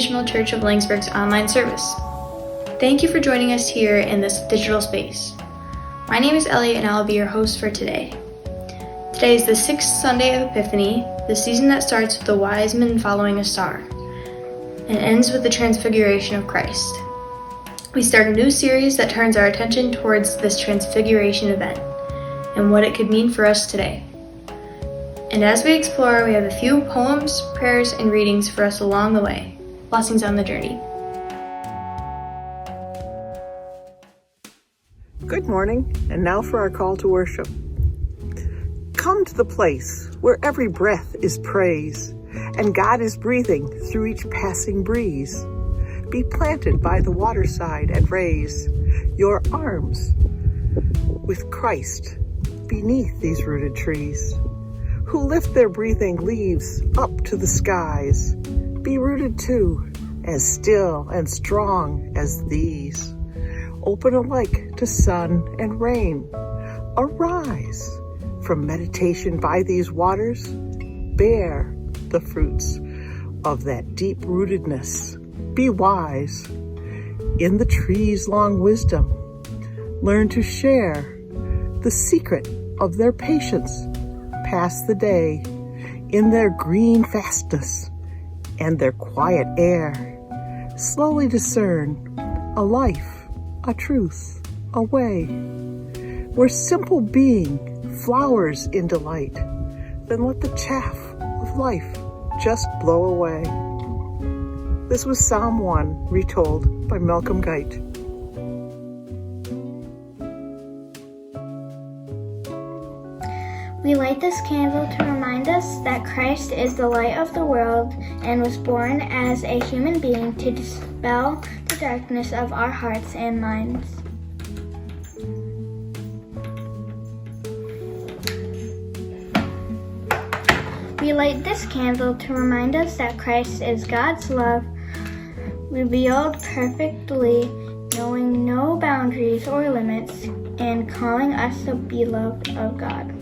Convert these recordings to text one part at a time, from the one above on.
Congregational Church of Laingsburg's online service. Thank you for joining us here in this digital space. My name is Ellie and I'll be your host for today. Today is the 6th Sunday of Epiphany, the season that starts with the wise men following a star and ends with the Transfiguration of Christ. We start a new series that turns our attention towards this Transfiguration event and what it could mean for us today. And as we explore, we have a few poems, prayers, and readings for us along the way. Blessings on the journey. Good morning, and now for our call to worship. Come to the place where every breath is praise, and God is breathing through each passing breeze. Be planted by the waterside and raise your arms with Christ beneath these rooted trees, who lift their breathing leaves up to the skies. Be rooted too, as still and strong as these. Open alike to sun and rain. Arise from meditation by these waters. Bear the fruits of that deep rootedness. Be wise in the tree's long wisdom. Learn to share the secret of their patience. Pass the day in their green fastness and their quiet air. Slowly discern a life, a truth, a way, where simple being flowers in delight. Then let the chaff of life just blow away. This was Psalm 1, retold by Malcolm Guite. We light this candle to remind us that Christ is the light of the world and was born as a human being to dispel the darkness of our hearts and minds. We light this candle to remind us that Christ is God's love, revealed perfectly, knowing no boundaries or limits, and calling us the beloved of God.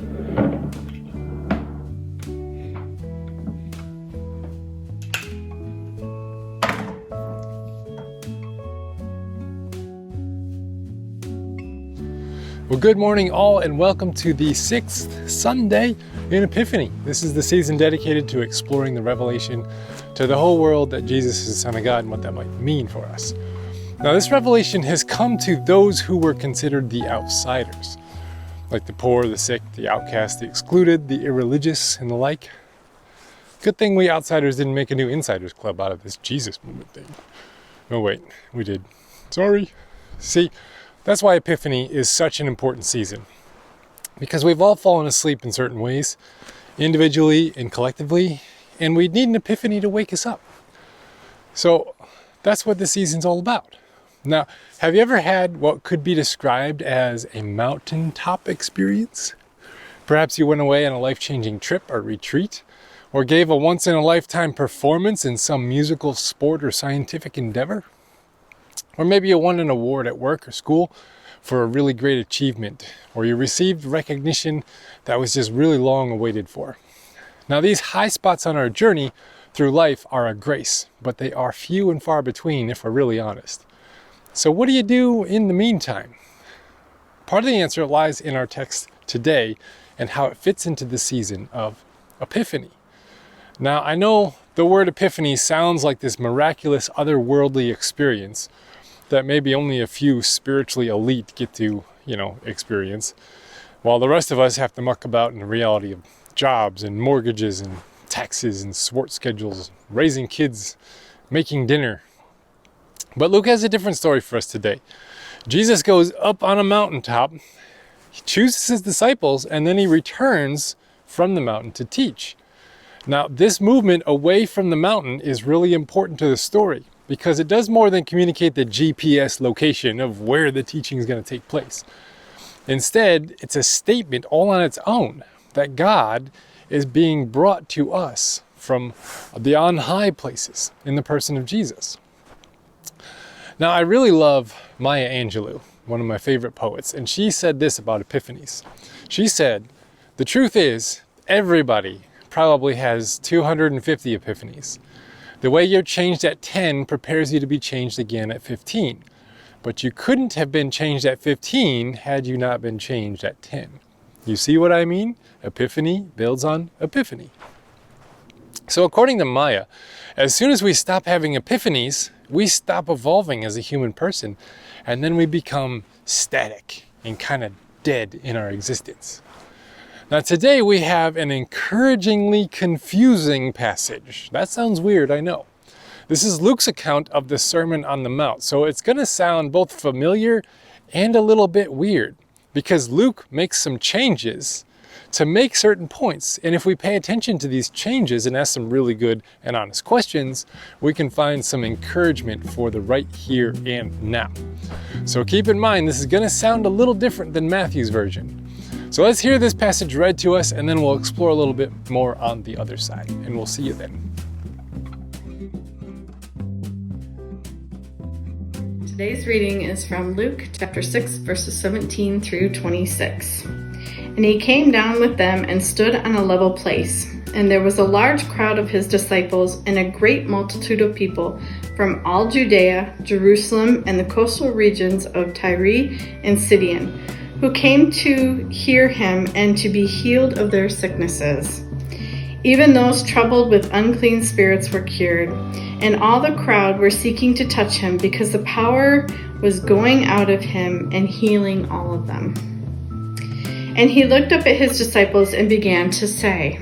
Well, good morning all, and welcome to the 6th Sunday in Epiphany. This is the season dedicated to exploring the revelation to the whole world that Jesus is the Son of God and what that might mean for us. Now, this revelation has come to those who were considered the outsiders, like the poor, the sick, the outcast, the excluded, the irreligious, and the like. Good thing we outsiders didn't make a new insiders club out of this Jesus movement thing. Oh wait, we did. Sorry. See, that's why Epiphany is such an important season, because we've all fallen asleep in certain ways, individually and collectively, and we need an epiphany to wake us up. So that's what this season's all about. Now, have you ever had what could be described as a mountaintop experience? Perhaps you went away on a life-changing trip or retreat, or gave a once-in-a-lifetime performance in some musical, sport, or scientific endeavor. Or maybe you won an award at work or school for a really great achievement, or you received recognition that was just really long awaited for. Now, these high spots on our journey through life are a grace, but they are few and far between if we're really honest. So what do you do in the meantime? Part of the answer lies in our text today and how it fits into the season of Epiphany. Now, I know the word epiphany sounds like this miraculous otherworldly experience that maybe only a few spiritually elite get to, experience, while the rest of us have to muck about in the reality of jobs and mortgages and taxes and sports schedules, raising kids, making dinner. But Luke has a different story for us today. Jesus goes up on a mountaintop, he chooses his disciples, and then he returns from the mountain to teach. Now, this movement away from the mountain is really important to the story, because it does more than communicate the GPS location of where the teaching is going to take place. Instead, it's a statement all on its own that God is being brought to us from the on high places in the person of Jesus. Now, I really love Maya Angelou, one of my favorite poets, and she said this about epiphanies. She said, "The truth is, everybody probably has 250 epiphanies. The way you're changed at 10 prepares you to be changed again at 15. But you couldn't have been changed at 15 had you not been changed at 10. You see what I mean? Epiphany builds on epiphany. So according to Maya, as soon as we stop having epiphanies, we stop evolving as a human person, and then we become static and kind of dead in our existence. Now today we have an encouragingly confusing passage. That sounds weird, I know. This is Luke's account of the Sermon on the Mount, so it's going to sound both familiar and a little bit weird, because Luke makes some changes to make certain points. And if we pay attention to these changes and ask some really good and honest questions, we can find some encouragement for the right here and now. So keep in mind, this is going to sound a little different than Matthew's version. So let's hear this passage read to us, and then we'll explore a little bit more on the other side. And we'll see you then. Today's reading is from Luke chapter 6, verses 17 through 26. And he came down with them and stood on a level place. And there was a large crowd of his disciples and a great multitude of people from all Judea, Jerusalem, and the coastal regions of Tyre and Sidon, who came to hear him and to be healed of their sicknesses. Even those troubled with unclean spirits were cured, and all the crowd were seeking to touch him, because the power was going out of him and healing all of them. And he looked up at his disciples and began to say,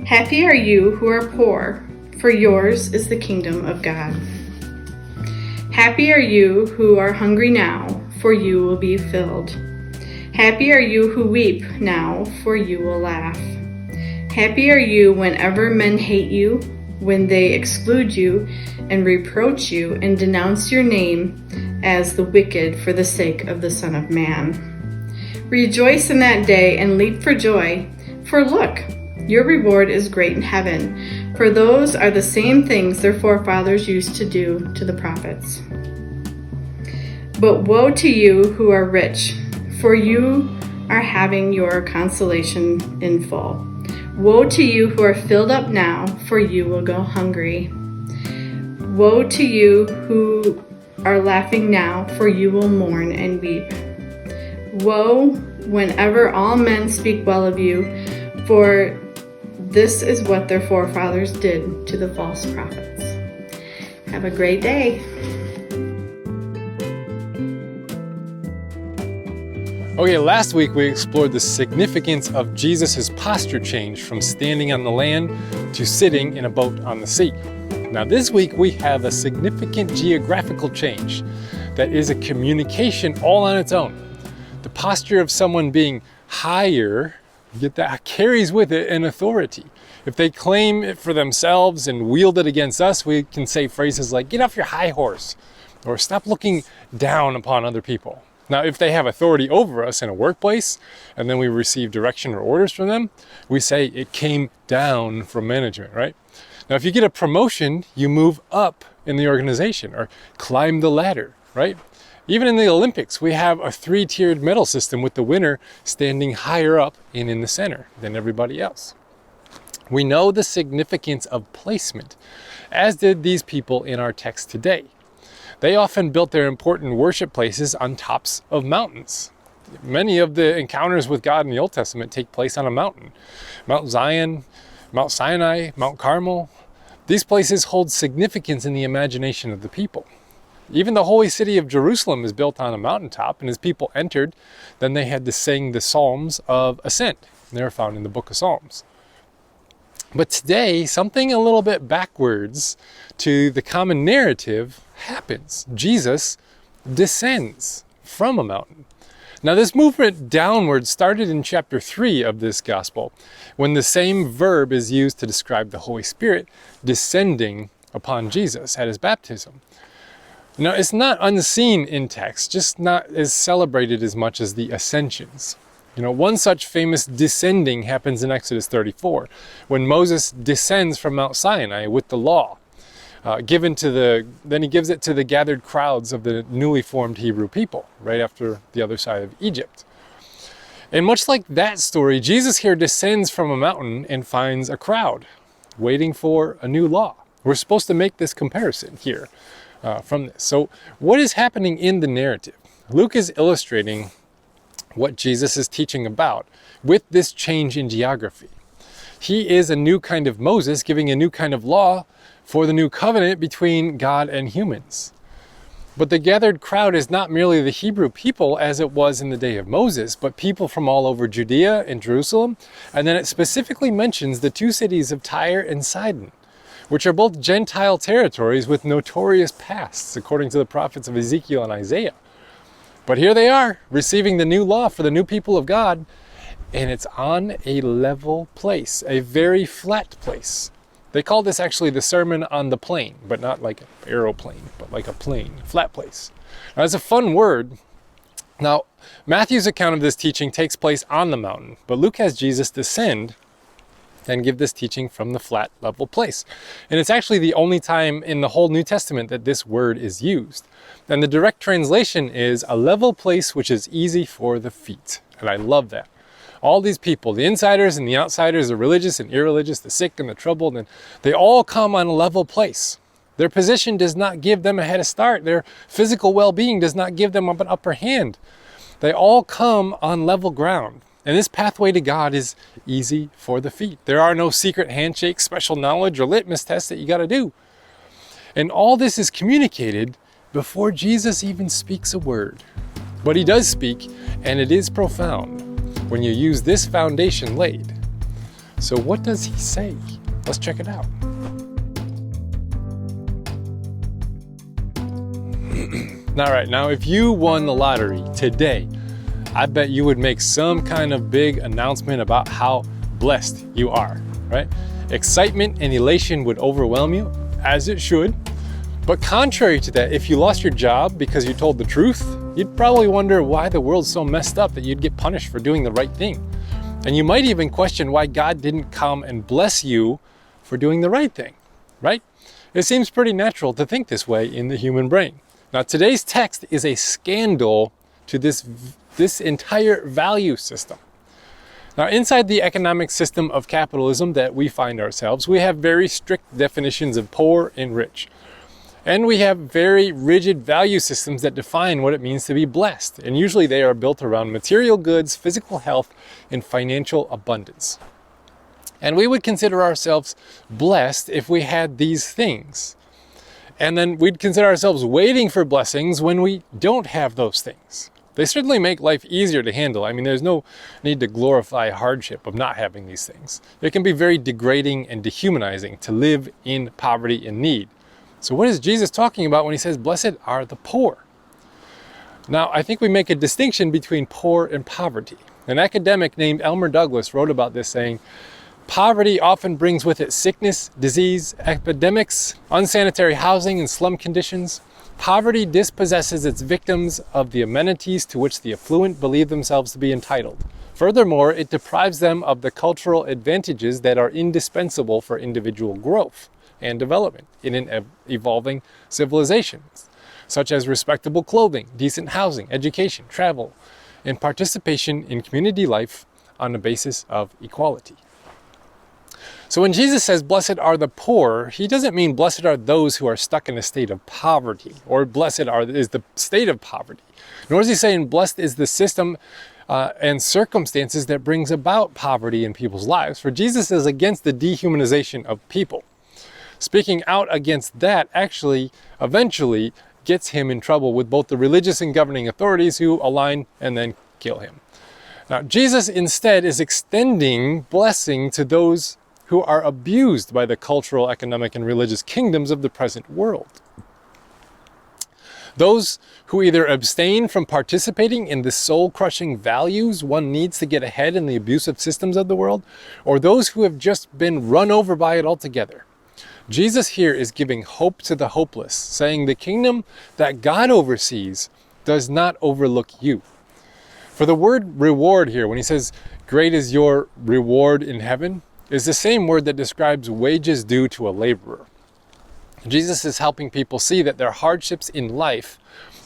"Happy are you who are poor, for yours is the kingdom of God. Happy are you who are hungry now, for you will be filled. Happy are you who weep now, for you will laugh. Happy are you whenever men hate you, when they exclude you and reproach you and denounce your name as the wicked for the sake of the Son of Man. Rejoice in that day and leap for joy, for look, your reward is great in heaven, for those are the same things their forefathers used to do to the prophets. But woe to you who are rich, for you are having your consolation in full. Woe to you who are filled up now, for you will go hungry. Woe to you who are laughing now, for you will mourn and weep. Woe whenever all men speak well of you, for this is what their forefathers did to the false prophets." Have a great day. Okay, last week we explored the significance of Jesus' posture change from standing on the land to sitting in a boat on the sea. Now this week we have a significant geographical change that is a communication all on its own. The posture of someone being higher, get that, carries with it an authority. If they claim it for themselves and wield it against us, we can say phrases like, "Get off your high horse," or "Stop looking down upon other people." Now, if they have authority over us in a workplace, and then we receive direction or orders from them, we say it came down from management, right? Now, if you get a promotion, you move up in the organization or climb the ladder, right? Even in the Olympics, we have a 3-tiered medal system with the winner standing higher up and in the center than everybody else. We know the significance of placement, as did these people in our text today. They often built their important worship places on tops of mountains. Many of the encounters with God in the Old Testament take place on a mountain. Mount Zion, Mount Sinai, Mount Carmel. These places hold significance in the imagination of the people. Even the holy city of Jerusalem is built on a mountaintop, and as people entered, then they had to sing the Psalms of Ascent. They're found in the book of Psalms. But today, something a little bit backwards to the common narrative happens. Jesus descends from a mountain. Now, this movement downward started in chapter 3 of this gospel, when the same verb is used to describe the Holy Spirit descending upon Jesus at his baptism. Now, it's not unseen in text, just not as celebrated as much as the ascensions. One such famous descending happens in Exodus 34, when Moses descends from Mount Sinai with the law, then he gives it to the gathered crowds of the newly formed Hebrew people, right after the other side of Egypt. And much like that story, Jesus here descends from a mountain and finds a crowd waiting for a new law. We're supposed to make this comparison here from this. So what is happening in the narrative? Luke is illustrating what Jesus is teaching about with this change in geography. He is a new kind of Moses, giving a new kind of law for the new covenant between God and humans. But the gathered crowd is not merely the Hebrew people as it was in the day of Moses, but people from all over Judea and Jerusalem. And then it specifically mentions the two cities of Tyre and Sidon, which are both Gentile territories with notorious pasts, according to the prophets of Ezekiel and Isaiah. But here they are, receiving the new law for the new people of God, and it's on a level place, a very flat place. They call this actually the Sermon on the Plain, but not like an aeroplane, but like a plane, flat place. Now, that's a fun word. Now, Matthew's account of this teaching takes place on the mountain, but Luke has Jesus descend and give this teaching from the flat level place. And it's actually the only time in the whole New Testament that this word is used. And the direct translation is a level place which is easy for the feet. And I love that. All these people, the insiders and the outsiders, the religious and irreligious, the sick and the troubled, and they all come on a level place. Their position does not give them a head start. Their physical well-being does not give them an upper hand. They all come on level ground. And this pathway to God is easy for the feet. There are no secret handshakes, special knowledge, or litmus tests that you got to do. And all this is communicated before Jesus even speaks a word. But he does speak, and it is profound when you use this foundation laid. So what does he say? Let's check it out. All right, now if you won the lottery today, I bet you would make some kind of big announcement about how blessed you are, right? Excitement and elation would overwhelm you, as it should. But contrary to that, if you lost your job because you told the truth, you'd probably wonder why the world's so messed up that you'd get punished for doing the right thing. And you might even question why God didn't come and bless you for doing the right thing, right? It seems pretty natural to think this way in the human brain. Now, today's text is a scandal to this entire value system. Now, inside the economic system of capitalism that we find ourselves, we have very strict definitions of poor and rich. And we have very rigid value systems that define what it means to be blessed. And usually they are built around material goods, physical health, and financial abundance. And we would consider ourselves blessed if we had these things. And then we'd consider ourselves waiting for blessings when we don't have those things. They certainly make life easier to handle. I mean, there's no need to glorify hardship of not having these things. It can be very degrading and dehumanizing to live in poverty and need. So what is Jesus talking about when he says, blessed are the poor? Now, I think we make a distinction between poor and poverty. An academic named Elmer Douglas wrote about this, saying, poverty often brings with it sickness, disease, epidemics, unsanitary housing, and slum conditions. Poverty dispossesses its victims of the amenities to which the affluent believe themselves to be entitled. Furthermore, it deprives them of the cultural advantages that are indispensable for individual growth and development in an evolving civilization, such as respectable clothing, decent housing, education, travel, and participation in community life on the basis of equality. So when Jesus says, blessed are the poor, he doesn't mean blessed are those who are stuck in a state of poverty, or blessed is the state of poverty. Nor is he saying blessed is the system and circumstances that brings about poverty in people's lives. For Jesus is against the dehumanization of people. Speaking out against that actually eventually gets him in trouble with both the religious and governing authorities who align and then kill him. Now, Jesus instead is extending blessing to those who are abused by the cultural, economic, and religious kingdoms of the present world. Those who either abstain from participating in the soul-crushing values one needs to get ahead in the abusive systems of the world, or those who have just been run over by it altogether. Jesus here is giving hope to the hopeless, saying the kingdom that God oversees does not overlook you. For the word reward here, when he says, great is your reward in heaven, is the same word that describes wages due to a laborer. Jesus is helping people see that their hardships in life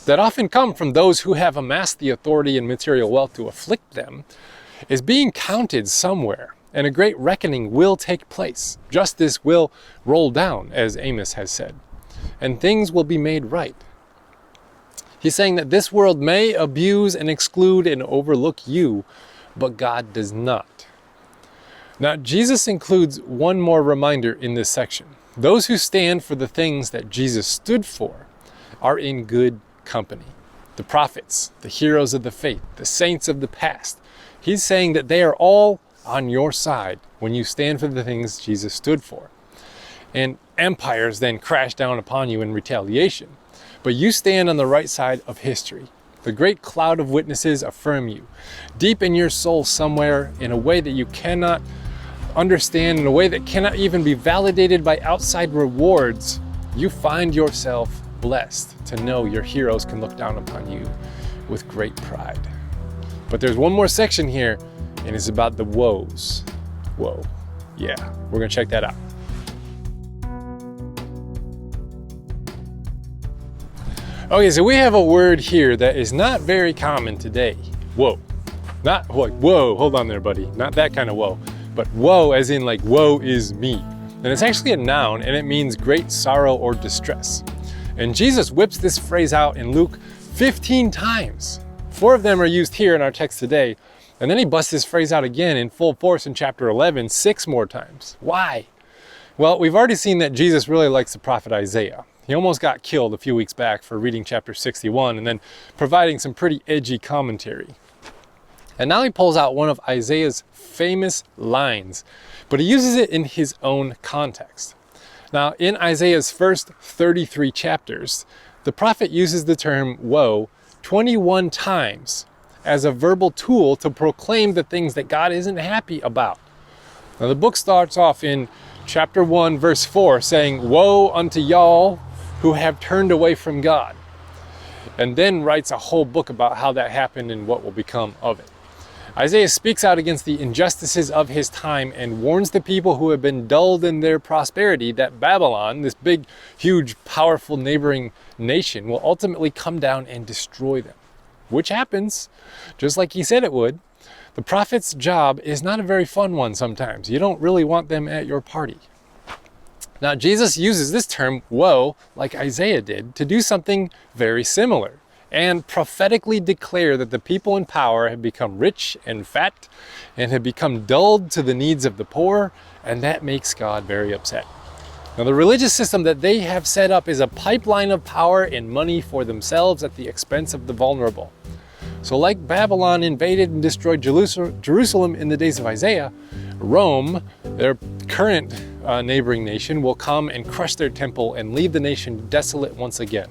that often come from those who have amassed the authority and material wealth to afflict them is being counted somewhere and a great reckoning will take place. Justice will roll down, as Amos has said, and things will be made right. He's saying that this world may abuse and exclude and overlook you, but God does not. Now, Jesus includes one more reminder in this section. Those who stand for the things that Jesus stood for are in good company. The prophets, the heroes of the faith, the saints of the past. He's saying that they are all on your side when you stand for the things Jesus stood for. And empires then crash down upon you in retaliation. But you stand on the right side of history. The great cloud of witnesses affirm you. Deep in your soul somewhere, in a way that you cannot understand, in a way that cannot even be validated by outside rewards, you find yourself blessed to know your heroes can look down upon you with great pride. But there's one more section here, and it's about the woes. Whoa. Yeah, we're gonna check that out. Okay, so we have a word here that is not very common today. Whoa. Not like, whoa, hold on there, buddy. Not that kind of whoa, but woe as in like, woe is me. And it's actually a noun, and it means great sorrow or distress. And Jesus whips this phrase out in Luke 15 times. 4 of them are used here in our text today. And then he busts this phrase out again in full force in chapter 11, 6 more times. Why? Well, we've already seen that Jesus really likes the prophet Isaiah. He almost got killed a few weeks back for reading chapter 61 and then providing some pretty edgy commentary. And now he pulls out one of Isaiah's famous lines, but he uses it in his own context. Now, in Isaiah's first 33 chapters, the prophet uses the term woe 21 times as a verbal tool to proclaim the things that God isn't happy about. Now, the book starts off in chapter 1, verse 4, saying, "Woe unto y'all who have turned away from God," and then writes a whole book about how that happened and what will become of it. Isaiah speaks out against the injustices of his time and warns the people who have been dulled in their prosperity that Babylon, this big, huge, powerful neighboring nation, will ultimately come down and destroy them. Which happens, just like he said it would. The prophet's job is not a very fun one sometimes. You don't really want them at your party. Now, Jesus uses this term, woe, like Isaiah did, to do something very similar and prophetically declare that the people in power have become rich and fat and have become dulled to the needs of the poor, and that makes God very upset. Now, the religious system that they have set up is a pipeline of power and money for themselves at the expense of the vulnerable. So like Babylon invaded and destroyed Jerusalem in the days of Isaiah, Rome, their current neighboring nation, will come and crush their temple and leave the nation desolate once again.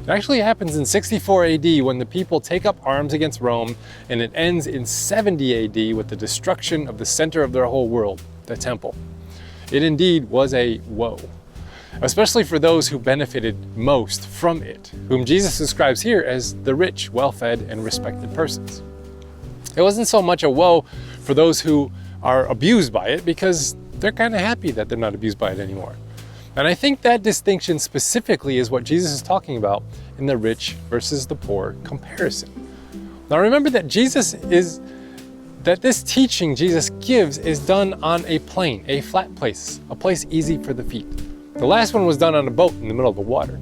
It actually happens in 64 AD when the people take up arms against Rome, and it ends in 70 AD with the destruction of the center of their whole world, the temple. It indeed was a woe, especially for those who benefited most from it, whom Jesus describes here as the rich, well-fed, and respected persons. It wasn't so much a woe for those who are abused by it, because they're kind of happy that they're not abused by it anymore. And I think that distinction specifically is what Jesus is talking about in the rich versus the poor comparison. Now remember that this teaching Jesus gives is done on a plain, a flat place, a place easy for the feet. The last one was done on a boat in the middle of the water.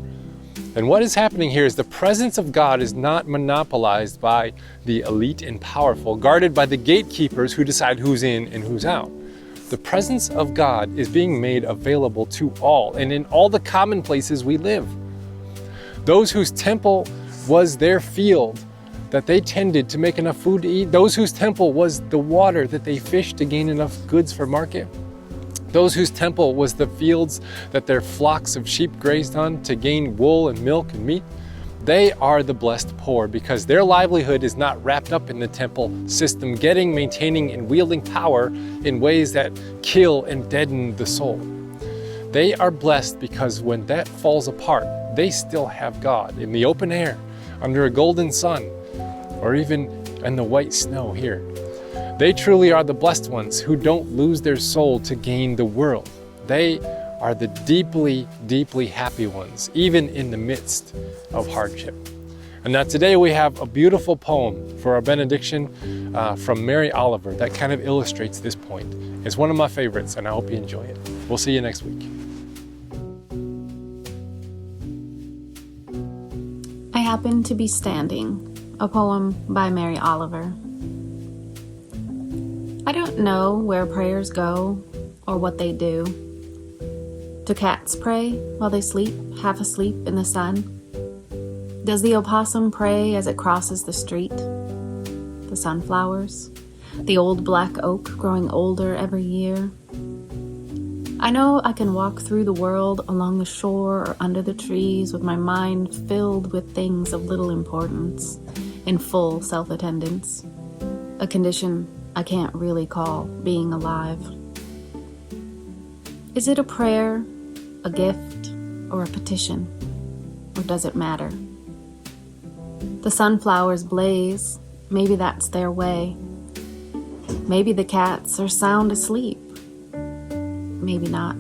And what is happening here is the presence of God is not monopolized by the elite and powerful, guarded by the gatekeepers who decide who's in and who's out. The presence of God is being made available to all and in all the common places we live. Those whose temple was their field that they tended to make enough food to eat, those whose temple was the water that they fished to gain enough goods for market, those whose temple was the fields that their flocks of sheep grazed on to gain wool and milk and meat, they are the blessed poor because their livelihood is not wrapped up in the temple system, getting, maintaining, and wielding power in ways that kill and deaden the soul. They are blessed because when that falls apart, they still have God in the open air, under a golden sun, or even in the white snow here. They truly are the blessed ones who don't lose their soul to gain the world. They are the deeply, deeply happy ones, even in the midst of hardship. And now today we have a beautiful poem for our benediction from Mary Oliver that kind of illustrates this point. It's one of my favorites, and I hope you enjoy it. We'll see you next week. I Happen to Be Standing, a poem by Mary Oliver. I don't know where prayers go or what they do. Do cats pray while they sleep, half asleep in the sun? Does the opossum pray as it crosses the street? The sunflowers? The old black oak growing older every year? I know I can walk through the world along the shore or under the trees with my mind filled with things of little importance, in full self-attendance, a condition I can't really call being alive. Is it a prayer, a gift, or a petition? Or does it matter? The sunflowers blaze, maybe that's their way. Maybe the cats are sound asleep. Maybe not.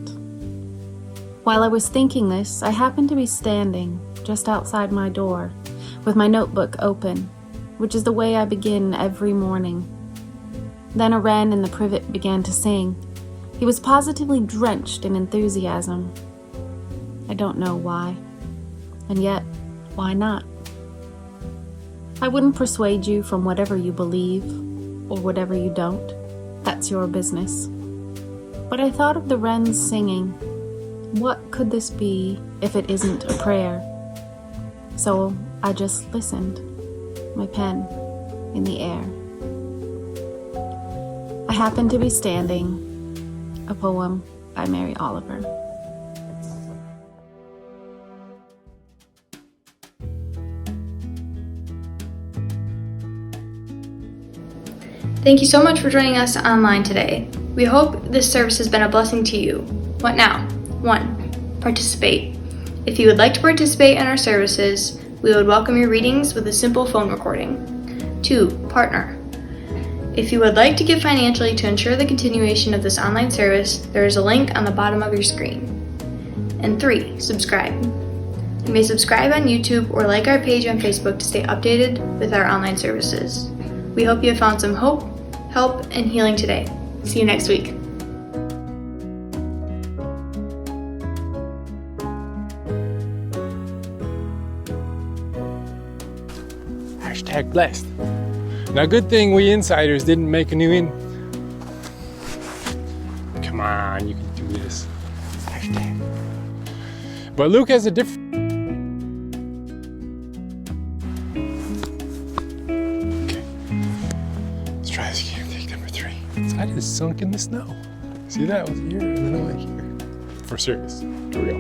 While I was thinking this, I happened to be standing just outside my door with my notebook open, which is the way I begin every morning. Then a wren in the privet began to sing. He was positively drenched in enthusiasm. I don't know why. And yet, why not? I wouldn't persuade you from whatever you believe, or whatever you don't. That's your business. But I thought of the wrens singing. What could this be if it isn't a prayer? So I just listened, my pen in the air. I Happen to Be Standing, a poem by Mary Oliver. Thank you so much for joining us online today. We hope this service has been a blessing to you. What now? 1. Participate. If you would like to participate in our services, we would welcome your readings with a simple phone recording. 2. Partner. If you would like to give financially to ensure the continuation of this online service, there is a link on the bottom of your screen. And 3. Subscribe. You may subscribe on YouTube or like our page on Facebook to stay updated with our online services. We hope you have found some hope, help, and healing today. See you next week. Hashtag blessed. Now, good thing we insiders didn't make a new Come on, you can do this. Hashtag. But Luke has a different... Okay. Let's try this again. Take number 3. I just sunk in the snow. See that? I was here and then I'm like here. For serious. Here we go.